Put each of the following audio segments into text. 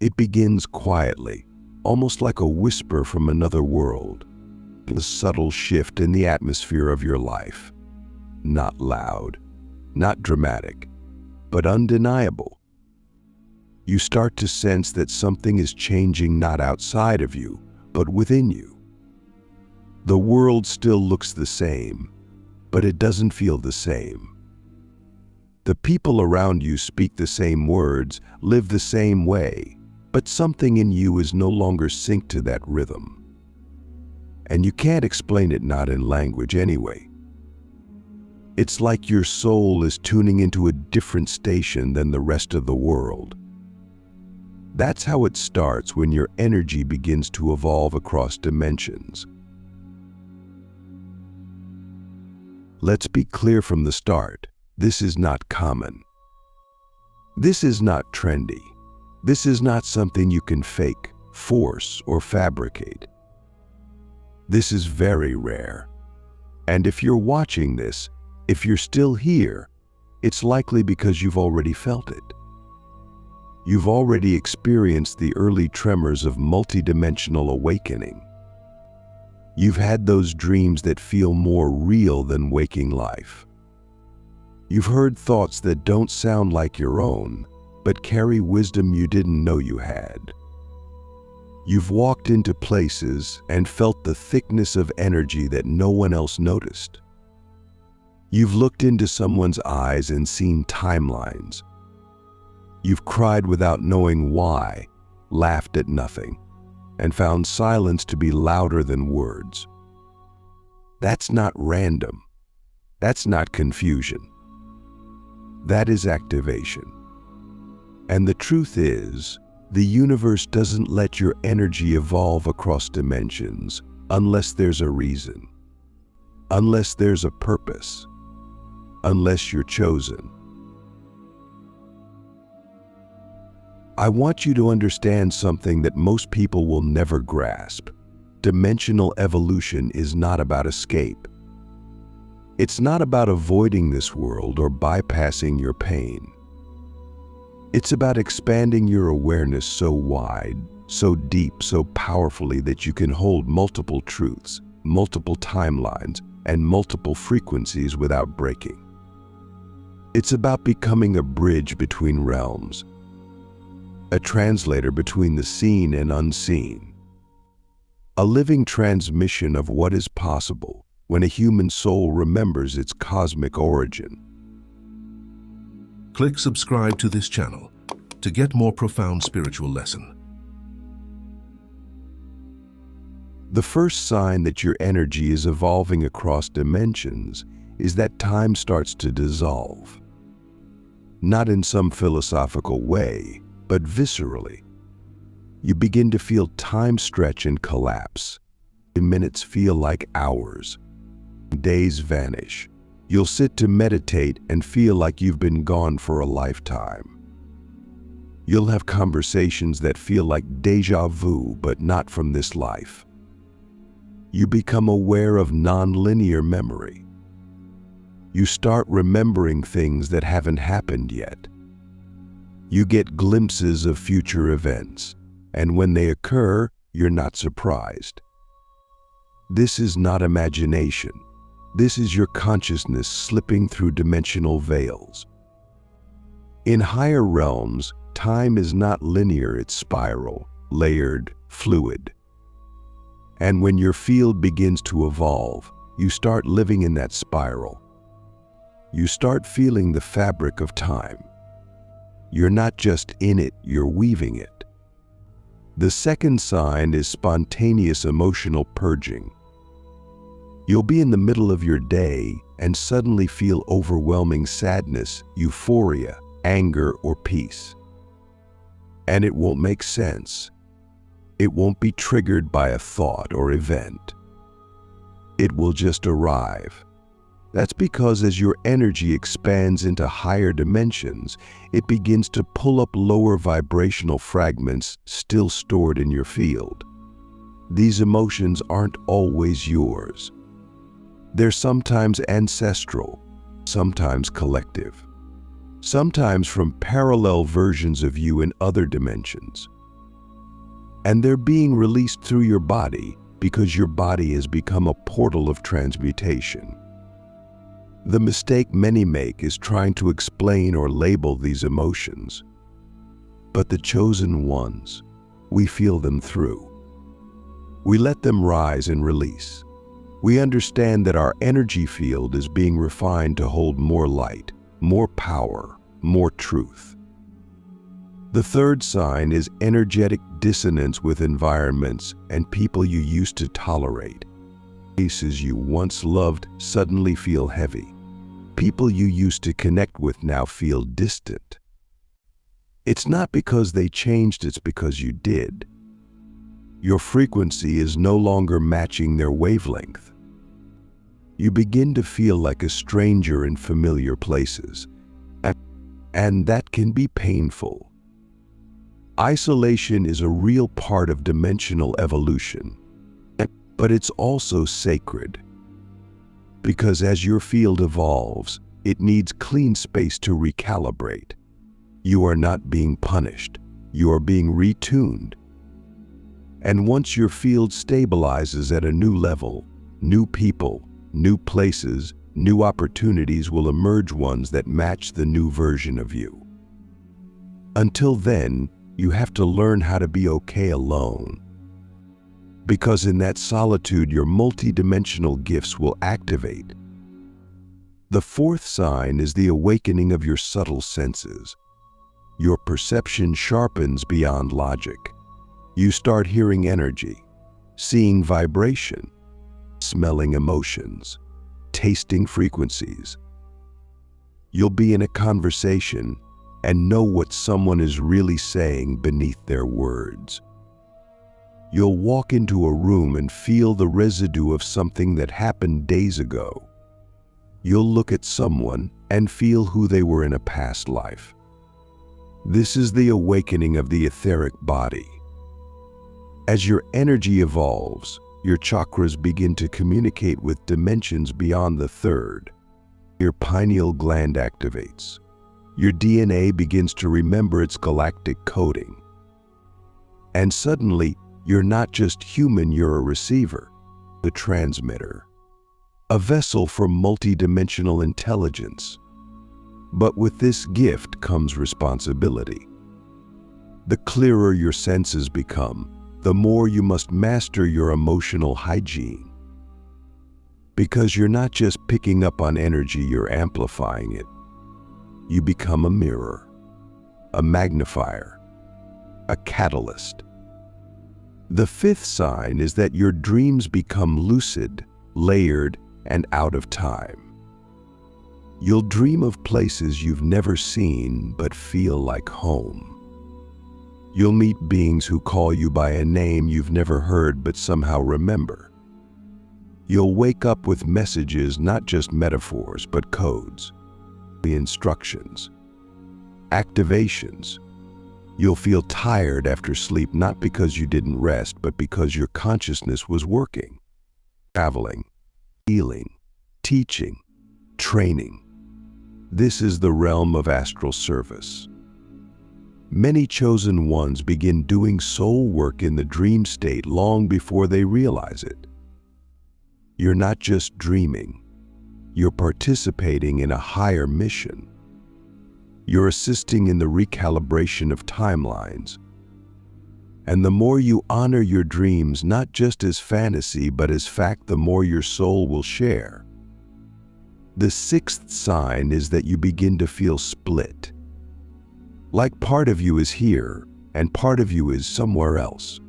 It begins quietly, almost like a whisper from another world, a subtle shift in the atmosphere of your life. Not loud, not dramatic, but undeniable. You start to sense that something is changing not outside of you, but within you. The world still looks the same, but it doesn't feel the same. The people around you speak the same words, live the same way, but something in you is no longer synced to that rhythm. And you can't explain it, not in language anyway. It's like your soul is tuning into a different station than the rest of the world. That's how it starts when your energy begins to evolve across dimensions. Let's be clear from the start, this is not common. This is not trendy. This is not something you can fake, force, or fabricate. This is very rare. And if you're watching this, if you're still here, it's likely because you've already felt it. You've already experienced the early tremors of multidimensional awakening. You've had those dreams that feel more real than waking life. You've heard thoughts that don't sound like your own, but carry wisdom you didn't know you had. You've walked into places and felt the thickness of energy that no one else noticed. You've looked into someone's eyes and seen timelines. You've cried without knowing why, laughed at nothing, and found silence to be louder than words. That's not random. That's not confusion. That is activation. And the truth is, the universe doesn't let your energy evolve across dimensions unless there's a reason, unless there's a purpose, unless you're chosen. I want you to understand something that most people will never grasp. Dimensional evolution is not about escape. It's not about avoiding this world or bypassing your pain. It's about expanding your awareness so wide, so deep, so powerfully that you can hold multiple truths, multiple timelines, and multiple frequencies without breaking. It's about becoming a bridge between realms, a translator between the seen and unseen, a living transmission of what is possible when a human soul remembers its cosmic origin. Click subscribe to this channel to get more profound spiritual lesson. The first sign that your energy is evolving across dimensions is that time starts to dissolve. Not in some philosophical way, but viscerally. You begin to feel time stretch and collapse. Minutes feel like hours. Days vanish. You'll sit to meditate and feel like you've been gone for a lifetime. You'll have conversations that feel like déjà vu, but not from this life. You become aware of non-linear memory. You start remembering things that haven't happened yet. You get glimpses of future events, and when they occur, you're not surprised. This is not imagination. This is your consciousness slipping through dimensional veils. In higher realms, time is not linear, it's spiral, layered, fluid. And when your field begins to evolve, you start living in that spiral. You start feeling the fabric of time. You're not just in it, you're weaving it. The second sign is spontaneous emotional purging. You'll be in the middle of your day and suddenly feel overwhelming sadness, euphoria, anger, or peace. And it won't make sense. It won't be triggered by a thought or event. It will just arrive. That's because as your energy expands into higher dimensions, it begins to pull up lower vibrational fragments still stored in your field. These emotions aren't always yours. They're sometimes ancestral, sometimes collective, sometimes from parallel versions of you in other dimensions. And they're being released through your body because your body has become a portal of transmutation. The mistake many make is trying to explain or label these emotions. But the chosen ones, we feel them through. We let them rise and release. We understand that our energy field is being refined to hold more light, more power, more truth. The third sign is energetic dissonance with environments and people you used to tolerate. Places you once loved suddenly feel heavy. People you used to connect with now feel distant. It's not because they changed, it's because you did. Your frequency is no longer matching their wavelength. You begin to feel like a stranger in familiar places, and that can be painful. Isolation is a real part of dimensional evolution, but it's also sacred. Because as your field evolves, it needs clean space to recalibrate. You are not being punished, you are being retuned. And once your field stabilizes at a new level, new people, new places, new opportunities will emerge, ones that match the new version of you. Until then, you have to learn how to be okay alone. Because in that solitude, your multidimensional gifts will activate. The fourth sign is the awakening of your subtle senses. Your perception sharpens beyond logic. You start hearing energy, seeing vibration, smelling emotions, tasting frequencies. You'll be in a conversation and know what someone is really saying beneath their words. You'll walk into a room and feel the residue of something that happened days ago. You'll look at someone and feel who they were in a past life. This is the awakening of the etheric body. As your energy evolves, your chakras begin to communicate with dimensions beyond the third. Your pineal gland activates. Your DNA begins to remember its galactic coding. And suddenly, you're not just human, you're a receiver, the transmitter, a vessel for multidimensional intelligence. But with this gift comes responsibility. The clearer your senses become, the more you must master your emotional hygiene. Because you're not just picking up on energy, you're amplifying it. You become a mirror, a magnifier, a catalyst. The fifth sign is that your dreams become lucid, layered, and out of time. You'll dream of places you've never seen but feel like home. You'll meet beings who call you by a name you've never heard but somehow remember. You'll wake up with messages, not just metaphors, but codes, instructions, activations. You'll feel tired after sleep, not because you didn't rest, but because your consciousness was working, traveling, healing, teaching, training. This is the realm of astral service. Many chosen ones begin doing soul work in the dream state long before they realize it. You're not just dreaming, you're participating in a higher mission. You're assisting in the recalibration of timelines. And the more you honor your dreams, not just as fantasy, but as fact, the more your soul will share. The sixth sign is that you begin to feel split. Like part of you is here, and part of you is somewhere else.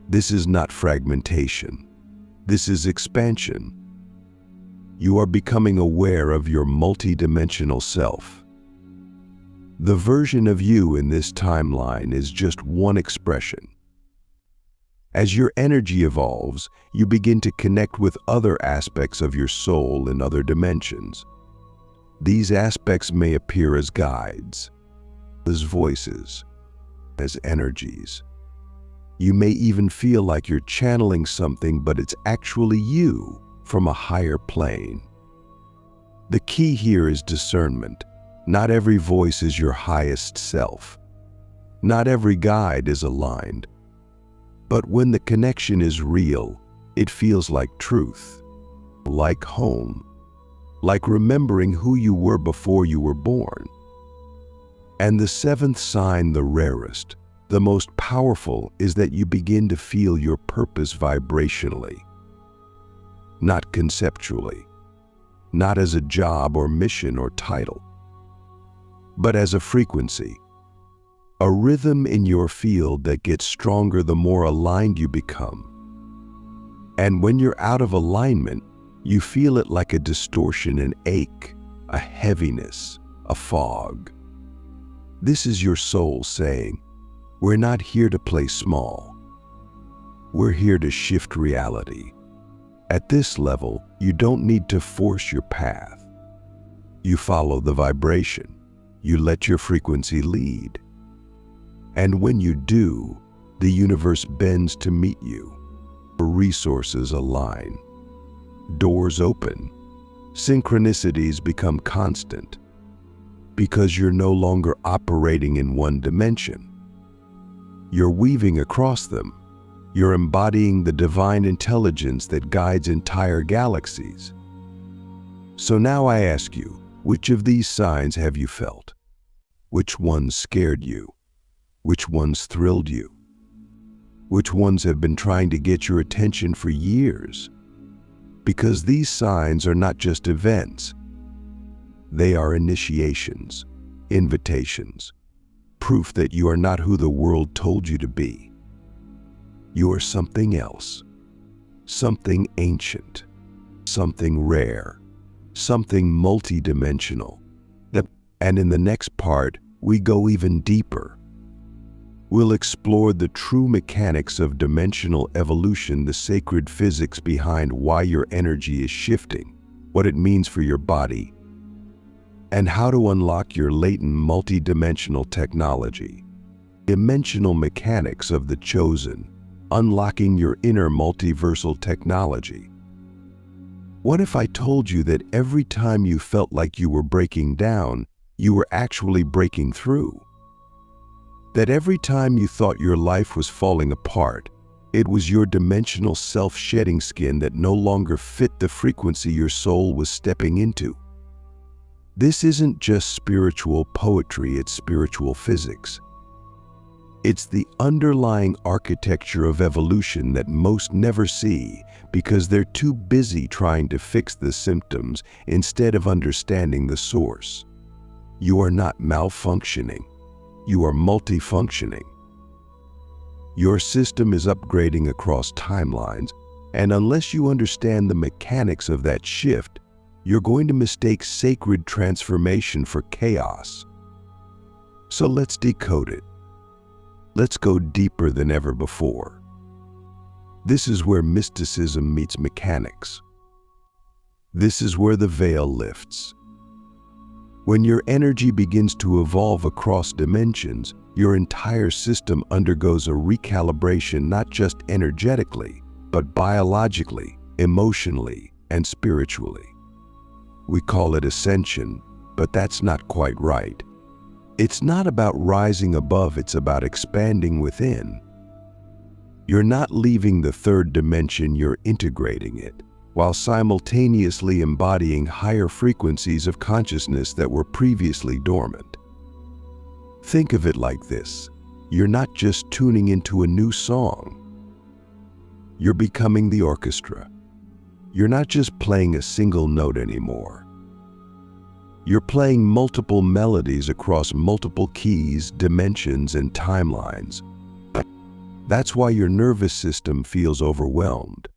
This is not fragmentation. This is expansion. You are becoming aware of your multidimensional self. The version of you in this timeline is just one expression. As your energy evolves, you begin to connect with other aspects of your soul in other dimensions. These aspects may appear as guides, as voices, as energies. You may even feel like you're channeling something, but it's actually you from a higher plane. The key here is discernment. Not every voice is your highest self. Not every guide is aligned. But when the connection is real, it feels like truth, like home, like remembering who you were before you were born. And the seventh sign, the rarest, the most powerful, is that you begin to feel your purpose vibrationally, not conceptually, not as a job or mission or title, but as a frequency, a rhythm in your field that gets stronger the more aligned you become. And when you're out of alignment, you feel it like a distortion, an ache, a heaviness, a fog. This is your soul saying, we're not here to play small. We're here to shift reality. At this level, you don't need to force your path. You follow the vibration. You let your frequency lead. And when you do, the universe bends to meet you. Resources align. Doors open. Synchronicities become constant. Because you're no longer operating in one dimension. You're weaving across them. You're embodying the divine intelligence that guides entire galaxies. So now I ask you, which of these signs have you felt? Which ones scared you? Which ones thrilled you? Which ones have been trying to get your attention for years? Because these signs are not just events. They are initiations, invitations, proof that you are not who the world told you to be. You are something else, something ancient, something rare, something multidimensional. And in the next part, we go even deeper. We'll explore the true mechanics of dimensional evolution, the sacred physics behind why your energy is shifting, what it means for your body, and how to unlock your latent multidimensional technology. Dimensional mechanics of the chosen, unlocking your inner multiversal technology. What if I told you that every time you felt like you were breaking down, you were actually breaking through? That every time you thought your life was falling apart, it was your dimensional self shedding skin that no longer fit the frequency your soul was stepping into. This isn't just spiritual poetry, it's spiritual physics. It's the underlying architecture of evolution that most never see because they're too busy trying to fix the symptoms instead of understanding the source. You are not malfunctioning. You are multifunctioning. Your system is upgrading across timelines, and unless you understand the mechanics of that shift, you're going to mistake sacred transformation for chaos. So let's decode it. Let's go deeper than ever before. This is where mysticism meets mechanics. This is where the veil lifts. When your energy begins to evolve across dimensions, your entire system undergoes a recalibration, not just energetically, but biologically, emotionally, and spiritually. We call it ascension, but that's not quite right. It's not about rising above, it's about expanding within. You're not leaving the third dimension, you're integrating it, while simultaneously embodying higher frequencies of consciousness that were previously dormant. Think of it like this: you're not just tuning into a new song. You're becoming the orchestra. You're not just playing a single note anymore. You're playing multiple melodies across multiple keys, dimensions, and timelines. That's why your nervous system feels overwhelmed.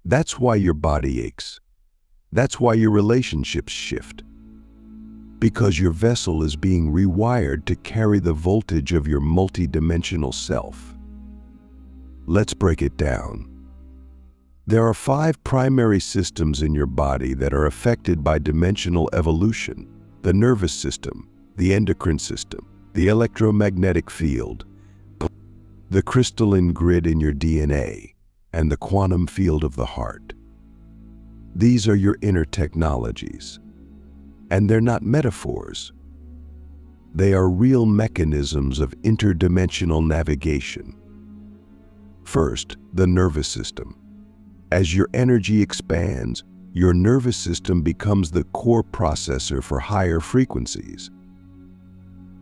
That's why your body aches. That's why your relationships shift. Because your vessel is being rewired to carry the voltage of your multidimensional self. Let's break it down. There are 5 primary systems in your body that are affected by dimensional evolution: the nervous system, the endocrine system, the electromagnetic field, the crystalline grid in your DNA, and the quantum field of the heart. These are your inner technologies. And they're not metaphors. They are real mechanisms of interdimensional navigation. First, the nervous system. As your energy expands, your nervous system becomes the core processor for higher frequencies.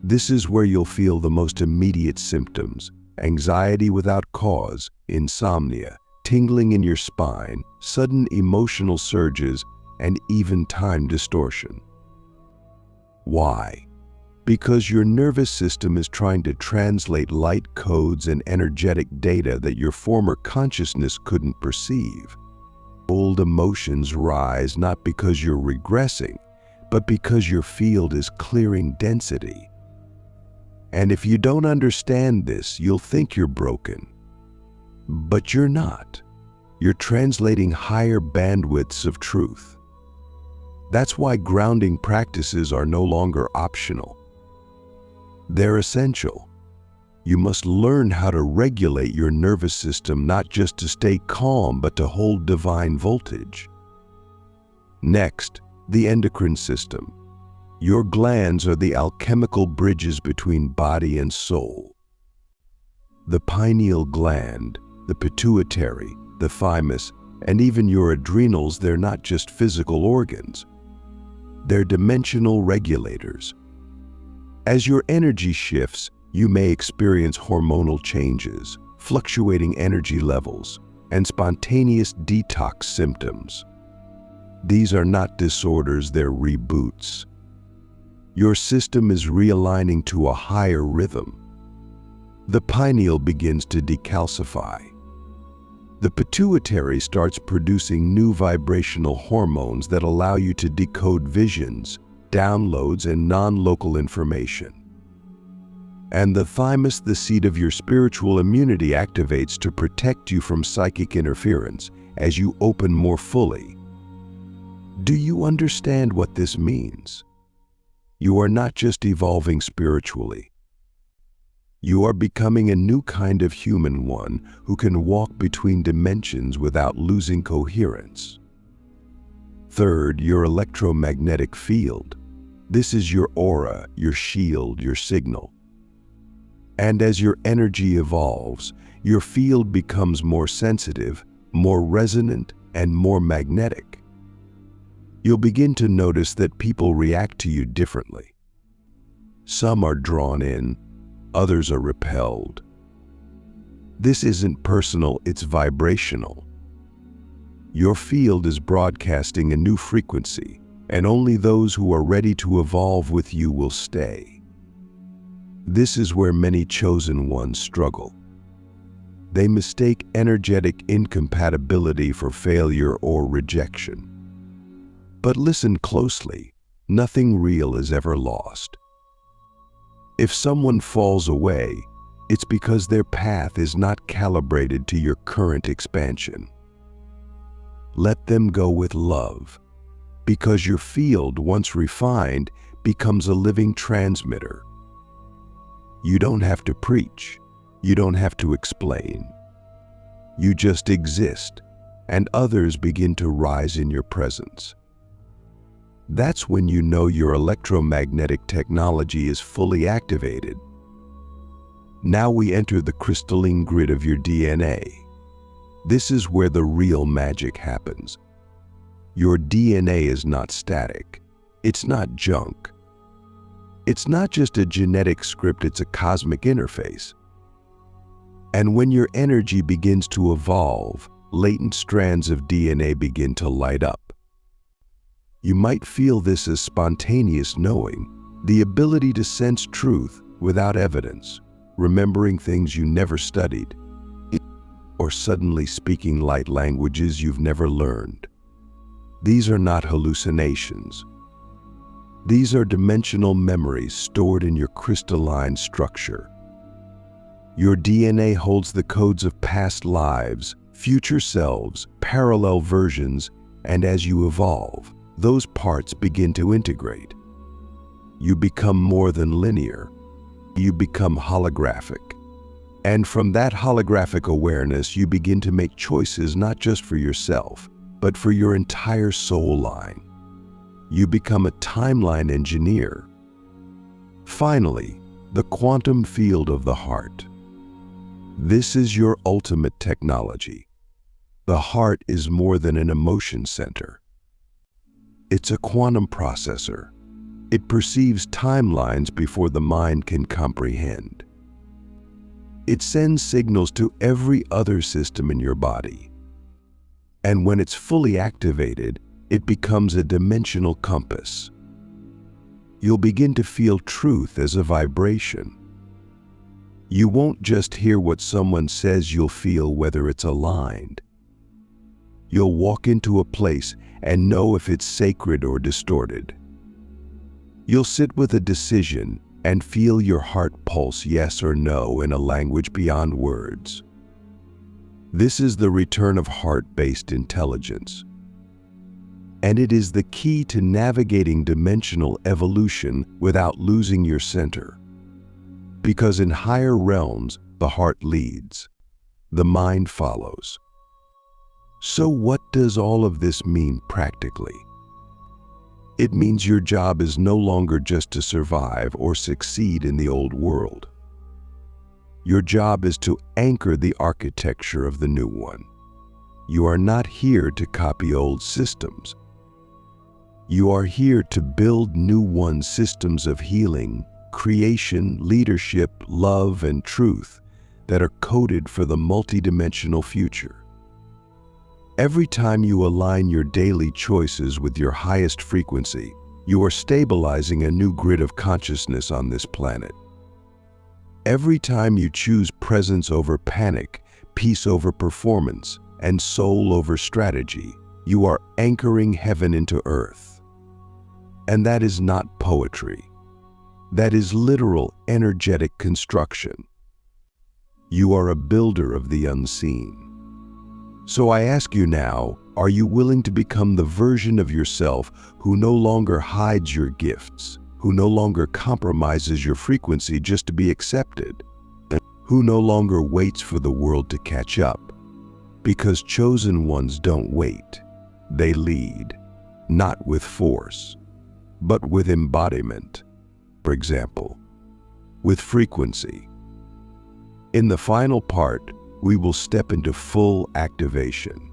This is where you'll feel the most immediate symptoms: anxiety without cause, insomnia, tingling in your spine, sudden emotional surges, and even time distortion. Why? Because your nervous system is trying to translate light codes and energetic data that your former consciousness couldn't perceive. Old emotions rise not because you're regressing, but because your field is clearing density. And if you don't understand this, you'll think you're broken. But you're not. You're translating higher bandwidths of truth. That's why grounding practices are no longer optional. They're essential. You must learn how to regulate your nervous system, not just to stay calm, but to hold divine voltage. Next, the endocrine system. Your glands are the alchemical bridges between body and soul. The pineal gland, the pituitary, the thymus, and even your adrenals, they're not just physical organs. They're dimensional regulators. As your energy shifts, you may experience hormonal changes, fluctuating energy levels, and spontaneous detox symptoms. These are not disorders, they're reboots. Your system is realigning to a higher rhythm. The pineal begins to decalcify. The pituitary starts producing new vibrational hormones that allow you to decode visions, downloads, and non-local information. And the thymus, the seat of your spiritual immunity, activates to protect you from psychic interference as you open more fully. Do you understand what this means? You are not just evolving spiritually. You are becoming a new kind of human, one who can walk between dimensions without losing coherence. Third, your electromagnetic field. This is your aura, your shield, your signal. And as your energy evolves, your field becomes more sensitive, more resonant, and more magnetic. You'll begin to notice that people react to you differently. Some are drawn in, others are repelled. This isn't personal, it's vibrational. Your field is broadcasting a new frequency, and only those who are ready to evolve with you will stay. This is where many chosen ones struggle. They mistake energetic incompatibility for failure or rejection. But listen closely, nothing real is ever lost. If someone falls away, it's because their path is not calibrated to your current expansion. Let them go with love, because your field, once refined, becomes a living transmitter. You don't have to preach, you don't have to explain. You just exist, and others begin to rise in your presence. That's when you know your electromagnetic technology is fully activated. Now we enter the crystalline grid of your DNA. This is where the real magic happens. Your DNA is not static. It's not junk. It's not just a genetic script, it's a cosmic interface. And when your energy begins to evolve, latent strands of DNA begin to light up. You might feel this as spontaneous knowing, the ability to sense truth without evidence, remembering things you never studied, or suddenly speaking light languages you've never learned. These are not hallucinations. These are dimensional memories stored in your crystalline structure. Your DNA holds the codes of past lives, future selves, parallel versions, and as you evolve, those parts begin to integrate. You become more than linear. You become holographic. And from that holographic awareness, you begin to make choices not just for yourself, but for your entire soul line. You become a timeline engineer. Finally, the quantum field of the heart. This is your ultimate technology. The heart is more than an emotion center. It's a quantum processor. It perceives timelines before the mind can comprehend. It sends signals to every other system in your body. And when it's fully activated, it becomes a dimensional compass. You'll begin to feel truth as a vibration. You won't just hear what someone says, you'll feel whether it's aligned. You'll walk into a place and know if it's sacred or distorted. You'll sit with a decision and feel your heart pulse yes or no in a language beyond words. This is the return of heart-based intelligence. And it is the key to navigating dimensional evolution without losing your center. Because in higher realms, the heart leads, the mind follows. So what does all of this mean practically? It means your job is no longer just to survive or succeed in the old world. Your job is to anchor the architecture of the new one. You are not here to copy old systems. You are here to build new one, systems of healing, creation, leadership, love, and truth that are coded for the multidimensional future. Every time you align your daily choices with your highest frequency, you are stabilizing a new grid of consciousness on this planet. Every time you choose presence over panic, peace over performance, and soul over strategy, you are anchoring heaven into earth. And that is not poetry. That is literal energetic construction. You are a builder of the unseen. So I ask you now, are you willing to become the version of yourself who no longer hides your gifts, who no longer compromises your frequency just to be accepted, who no longer waits for the world to catch up? Because chosen ones don't wait. They lead, not with force, but with embodiment. For example, with frequency. In the final part, we will step into full activation.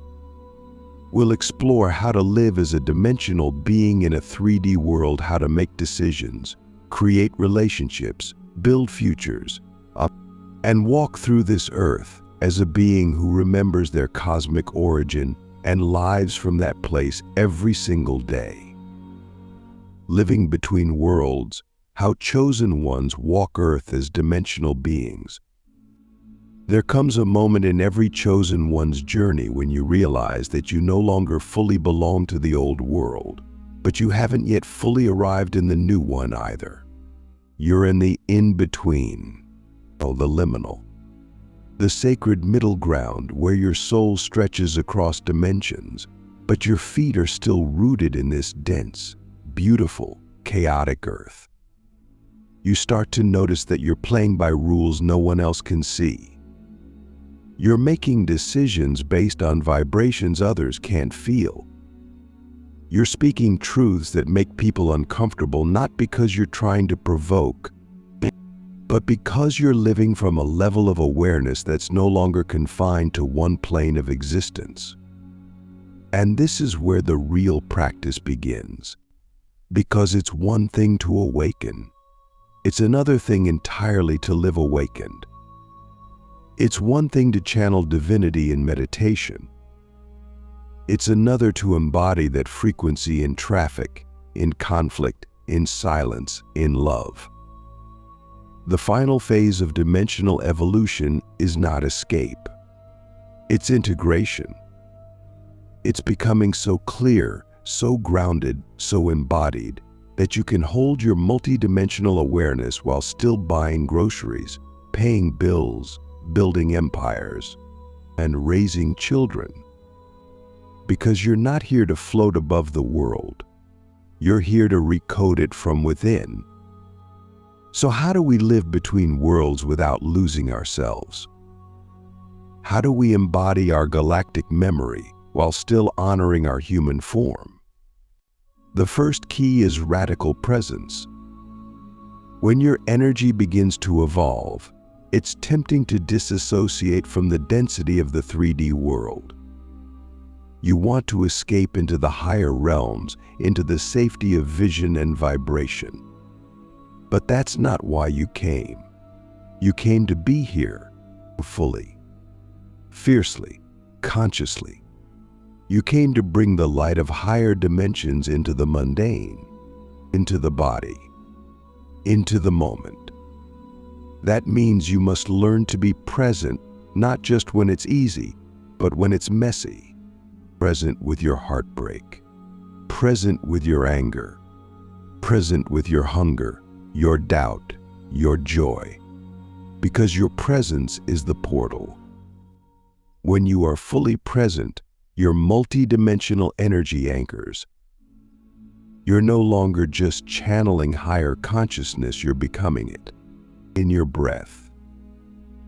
We'll explore how to live as a dimensional being in a 3D world, how to make decisions, create relationships, build futures, and walk through this earth as a being who remembers their cosmic origin and lives from that place every single day. Living between worlds, how chosen ones walk earth as dimensional beings. There comes a moment in every chosen one's journey when you realize that you no longer fully belong to the old world, but you haven't yet fully arrived in the new one either. You're in the in-between, the liminal, the sacred middle ground where your soul stretches across dimensions, but your feet are still rooted in this dense, beautiful, chaotic earth. You start to notice that you're playing by rules no one else can see. You're making decisions based on vibrations others can't feel. You're speaking truths that make people uncomfortable, not because you're trying to provoke, but because you're living from a level of awareness that's no longer confined to one plane of existence. And this is where the real practice begins. Because it's one thing to awaken. It's another thing entirely to live awakened. It's one thing to channel divinity in meditation. It's another to embody that frequency in traffic, in conflict, in silence, in love. The final phase of dimensional evolution is not escape. It's integration. It's becoming so clear, so grounded, so embodied, that you can hold your multidimensional awareness while still buying groceries, paying bills, building empires, and raising children. Because you're not here to float above the world. You're here to recode it from within. So how do we live between worlds without losing ourselves? How do we embody our galactic memory while still honoring our human form? The first key is radical presence. When your energy begins to evolve, It's tempting to disassociate from the density of the 3D world. You want to escape into the higher realms, into the safety of vision and vibration. But that's not why you came. You came to be here, fully, fiercely, consciously. You came to bring the light of higher dimensions into the mundane, into the body, into the moment. That means you must learn to be present, not just when it's easy, but when it's messy. Present with your heartbreak, present with your anger, present with your hunger, your doubt, your joy, because your presence is the portal. When you are fully present, your multidimensional energy anchors. You're no longer just channeling higher consciousness, you're becoming it. In your breath,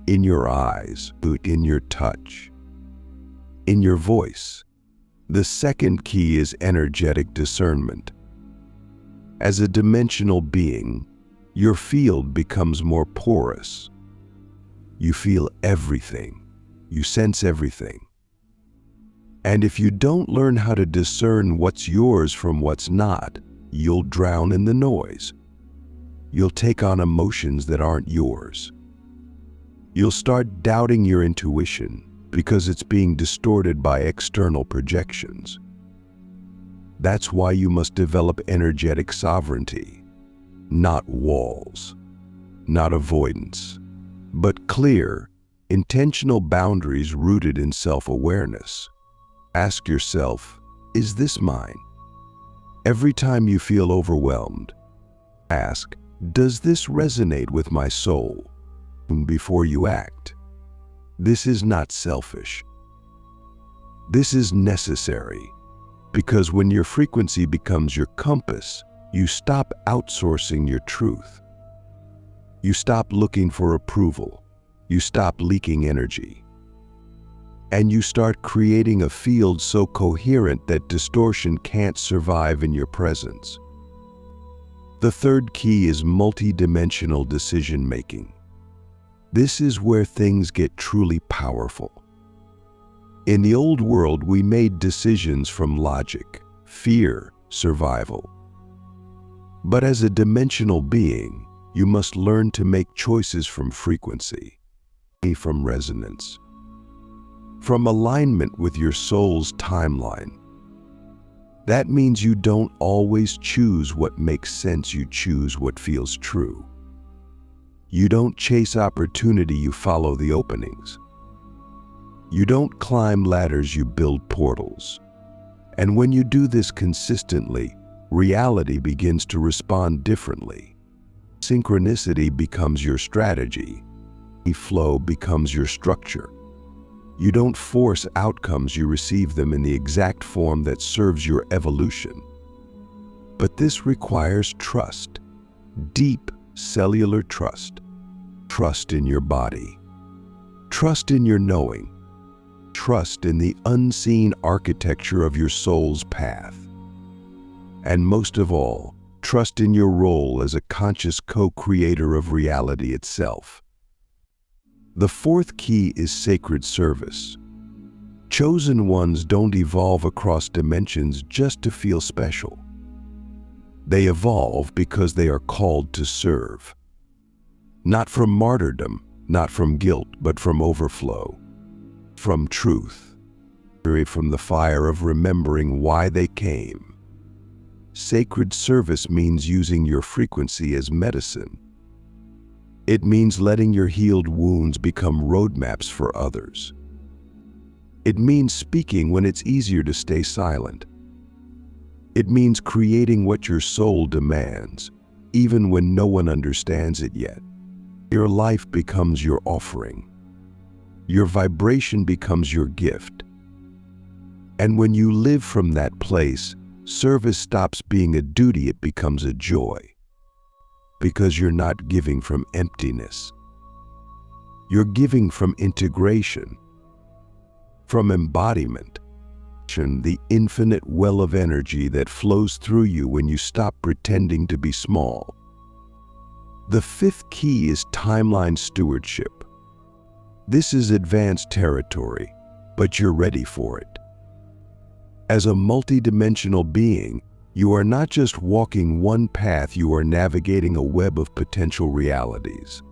in your eyes, in your touch, in your voice. The second key is energetic discernment. As a dimensional being, your field becomes more porous. You feel everything. You sense everything. And if you don't learn how to discern what's yours from what's not, you'll drown in the noise. You'll take on emotions that aren't yours. You'll start doubting your intuition because it's being distorted by external projections. That's why you must develop energetic sovereignty, not walls, not avoidance, but clear, intentional boundaries rooted in self-awareness. Ask yourself, is this mine? Every time you feel overwhelmed, ask, does this resonate with my soul? Before you act. This is not selfish. This is necessary, because when your frequency becomes your compass, you stop outsourcing your truth. You stop looking for approval. You stop leaking energy. And you start creating a field so coherent that distortion can't survive in your presence. The third key is multidimensional decision-making. This is where things get truly powerful. In the old world, we made decisions from logic, fear, survival. But as a dimensional being, you must learn to make choices from frequency, from resonance, from alignment with your soul's timeline. That means you don't always choose what makes sense, you choose what feels true. You don't chase opportunity, you follow the openings. You don't climb ladders, you build portals. And when you do this consistently, reality begins to respond differently. Synchronicity becomes your strategy. Flow becomes your structure. You don't force outcomes, you receive them in the exact form that serves your evolution. But this requires trust, deep cellular trust. Trust in your body. Trust in your knowing. Trust in the unseen architecture of your soul's path. And most of all, trust in your role as a conscious co-creator of reality itself. The fourth key is sacred service. Chosen ones don't evolve across dimensions just to feel special. They evolve because they are called to serve. Not from martyrdom, not from guilt, but from overflow, from truth, from the fire of remembering why they came. Sacred service means using your frequency as medicine. It means letting your healed wounds become roadmaps for others. It means speaking when it's easier to stay silent. It means creating what your soul demands, even when no one understands it yet. Your life becomes your offering. Your vibration becomes your gift. And when you live from that place, service stops being a duty, it becomes a joy. Because you're not giving from emptiness. You're giving from integration, from embodiment, the infinite well of energy that flows through you when you stop pretending to be small. The fifth key is timeline stewardship. This is advanced territory, but you're ready for it. As a multidimensional being, you are not just walking one path, you are navigating a web of potential realities.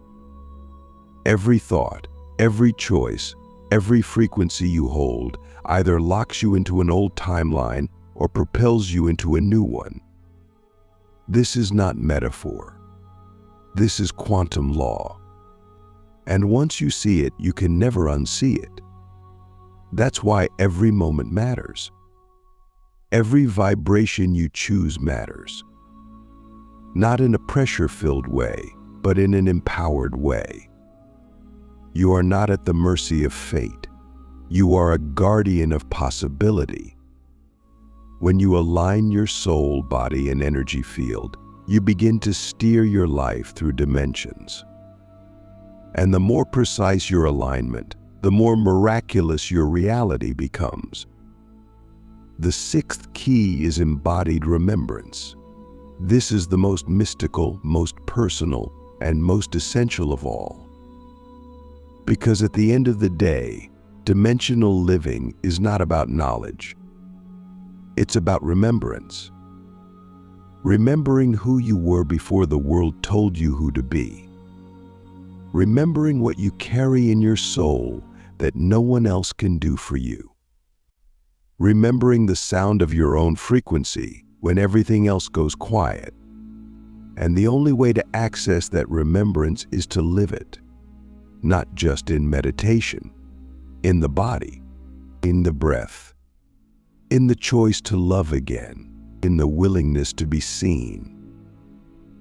Every thought, every choice, every frequency you hold either locks you into an old timeline or propels you into a new one. This is not metaphor. This is quantum law. And once you see it, you can never unsee it. That's why every moment matters. Every vibration you choose matters. Not in a pressure-filled way, but in an empowered way. You are not at the mercy of fate. You are a guardian of possibility. When you align your soul, body, and energy field, you begin to steer your life through dimensions. And the more precise your alignment, the more miraculous your reality becomes. The sixth key is embodied remembrance. This is the most mystical, most personal, and most essential of all. Because at the end of the day, dimensional living is not about knowledge. It's about remembrance. Remembering who you were before the world told you who to be. Remembering what you carry in your soul that no one else can do for you. Remembering the sound of your own frequency when everything else goes quiet. And the only way to access that remembrance is to live it. Not just in meditation, in the body, in the breath, in the choice to love again, in the willingness to be seen,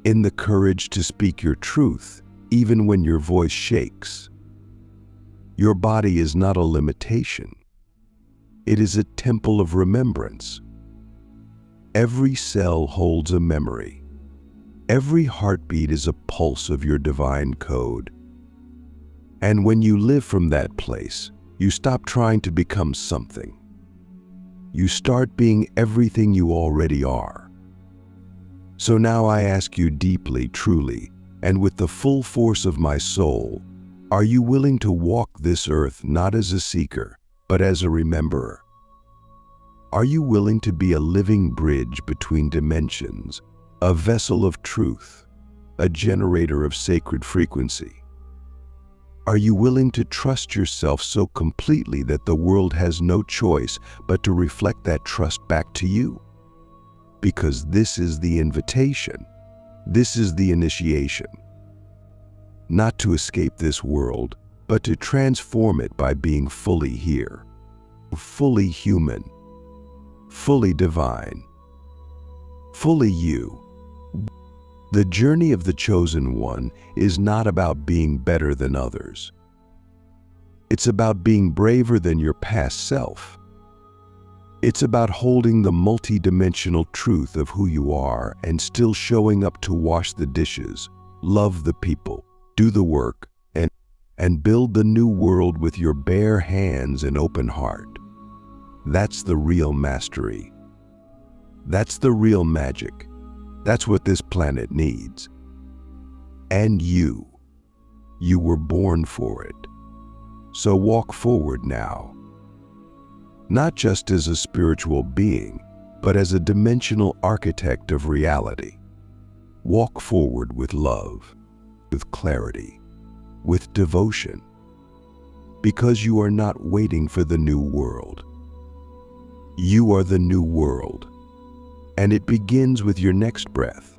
in the courage to speak your truth, even when your voice shakes. Your body is not a limitation. It is a temple of remembrance. Every cell holds a memory. Every heartbeat is a pulse of your divine code. And when you live from that place, you stop trying to become something. You start being everything you already are. So now I ask you deeply, truly, and with the full force of my soul, are you willing to walk this earth not as a seeker, but as a rememberer? Are you willing to be a living bridge between dimensions, a vessel of truth, a generator of sacred frequency? Are you willing to trust yourself so completely that the world has no choice but to reflect that trust back to you? Because this is the invitation. This is the initiation. Not to escape this world, but to transform it by being fully here, fully human, fully divine, fully you. The journey of the chosen one is not about being better than others. It's about being braver than your past self. It's about holding the multidimensional truth of who you are and still showing up to wash the dishes, love the people, do the work, and build the new world with your bare hands and open heart. That's the real mastery. That's the real magic. That's what this planet needs. And you were born for it. So walk forward now. Not just as a spiritual being, but as a dimensional architect of reality. Walk forward with love, with clarity, with devotion. Because you are not waiting for the new world. You are the new world. And it begins with your next breath.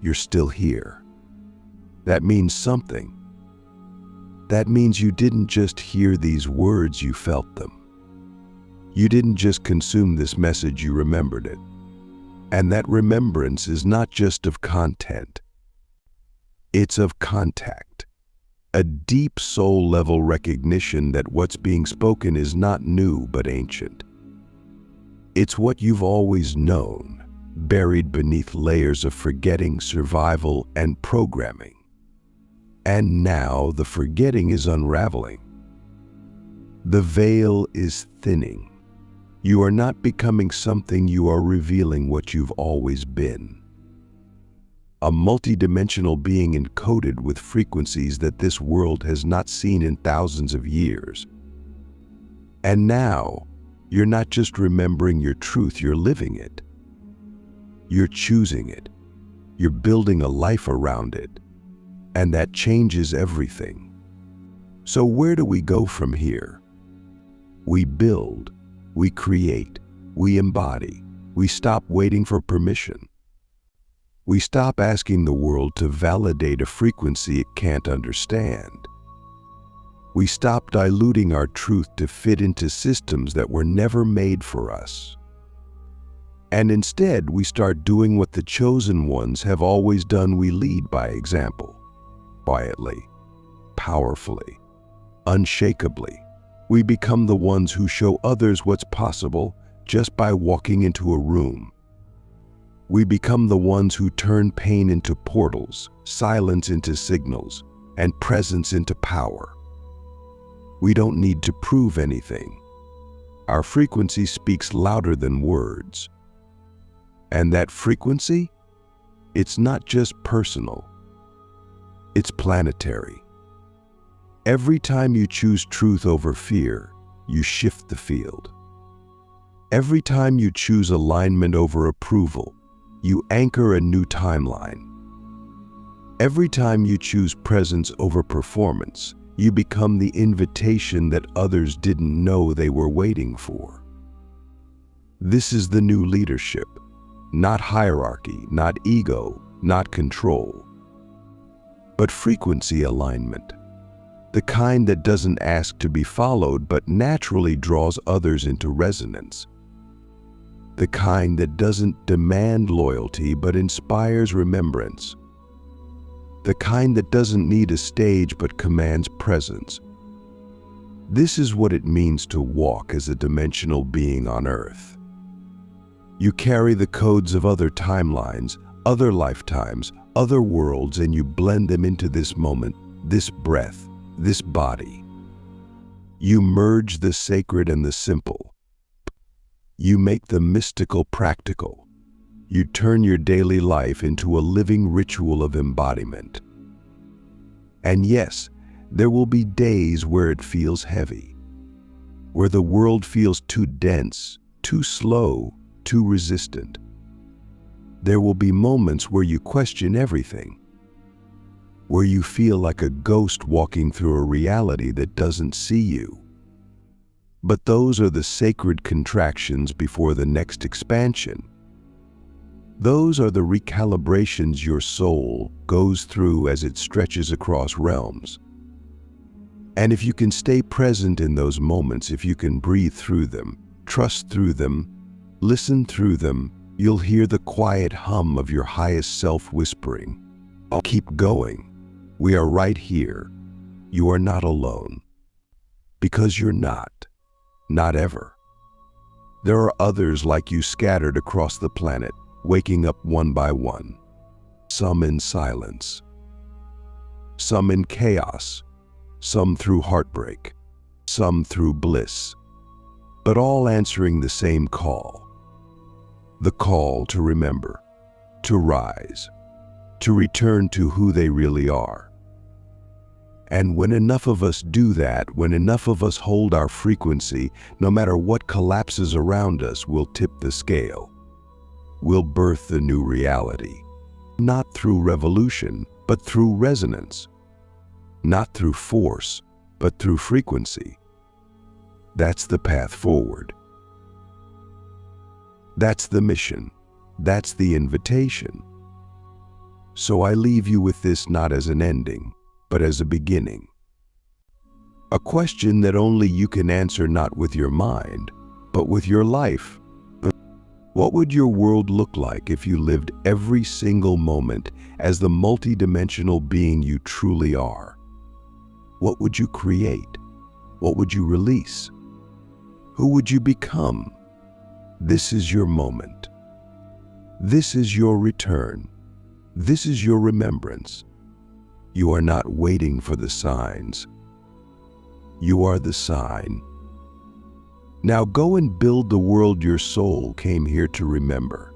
You're still here. That means something. That means you didn't just hear these words, you felt them. You didn't just consume this message, you remembered it. And that remembrance is not just of content. It's of contact. A deep soul-level recognition that what's being spoken is not new but ancient. It's what you've always known, buried beneath layers of forgetting, survival, and programming. And now the forgetting is unraveling. The veil is thinning. You are not becoming something, you are revealing what you've always been. a multidimensional being encoded with frequencies that this world has not seen in thousands of years. And now, you're not just remembering your truth, you're living it. You're choosing it. You're building a life around it. And that changes everything. So where do we go from here? We build, we create, we embody. We stop waiting for permission. We stop asking the world to validate a frequency it can't understand. We stop diluting our truth to fit into systems that were never made for us. And instead, we start doing what the chosen ones have always done. We lead by example. Quietly, powerfully, unshakably. We become the ones who show others what's possible just by walking into a room. We become the ones who turn pain into portals, silence into signals, and presence into power. We don't need to prove anything. Our frequency speaks louder than words. And that frequency? It's not just personal. It's planetary. Every time you choose truth over fear, you shift the field. Every time you choose alignment over approval, you anchor a new timeline. Every time you choose presence over performance, you become the invitation that others didn't know they were waiting for. This is the new leadership, not hierarchy, not ego, not control, but frequency alignment. The kind that doesn't ask to be followed but naturally draws others into resonance. The kind that doesn't demand loyalty but inspires remembrance. The kind that doesn't need a stage but commands presence. This is what it means to walk as a dimensional being on Earth. You carry the codes of other timelines, other lifetimes, other worlds, and you blend them into this moment, this breath, this body. You merge the sacred and the simple. You make the mystical practical. You turn your daily life into a living ritual of embodiment. And yes, there will be days where it feels heavy, where the world feels too dense, too slow, too resistant. There will be moments where you question everything, where you feel like a ghost walking through a reality that doesn't see you. But those are the sacred contractions before the next expansion. Those are the recalibrations your soul goes through as it stretches across realms. And if you can stay present in those moments, if you can breathe through them, trust through them, listen through them, you'll hear the quiet hum of your highest self whispering, "I'll keep going. We are right here. You are not alone." Because you're not. Not ever. There are others like you scattered across the planet, waking up one by one. Some in silence. Some in chaos. Some through heartbreak. Some through bliss. But all answering the same call. The call to remember, to rise, to return to who they really are. And when enough of us do that, when enough of us hold our frequency, no matter what collapses around us, we'll tip the scale. We'll birth the new reality. Not through revolution, but through resonance. Not through force, but through frequency. That's the path forward. That's the mission. That's the invitation. So I leave you with this not as an ending, but as a beginning. A question that only you can answer, not with your mind, but with your life. What would your world look like if you lived every single moment as the multidimensional being you truly are? What would you create? What would you release? Who would you become? This is your moment. This is your return. This is your remembrance. You are not waiting for the signs. You are the sign. Now go and build the world your soul came here to remember.